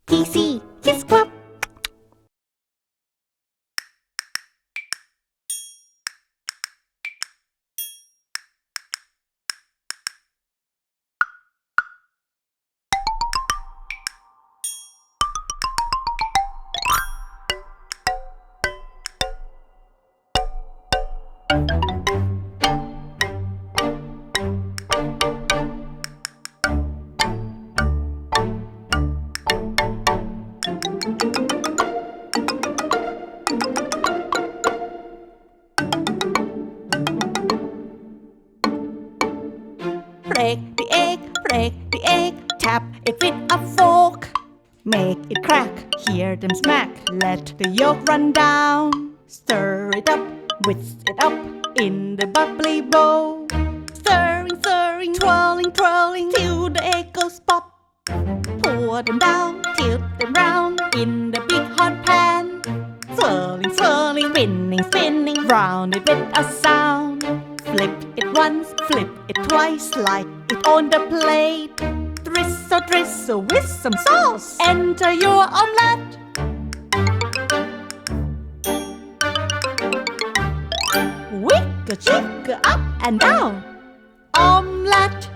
PZKidsClub. Break the egg, tap it with a fork. Make it crack, hear them smack, let the yolk run down. Stir it up, whisk it up in the bubbly bowl. Stirring, twirling, till the egg goes pop. Pour them down, tilt them round in the big hot pan. Swirling, spinning, round it with a sound. Flip it once, flip it twice, slide it on the plate. Drizzle with some sauce. Enter your omelette. Wiggle, jiggle up and down. Omelette.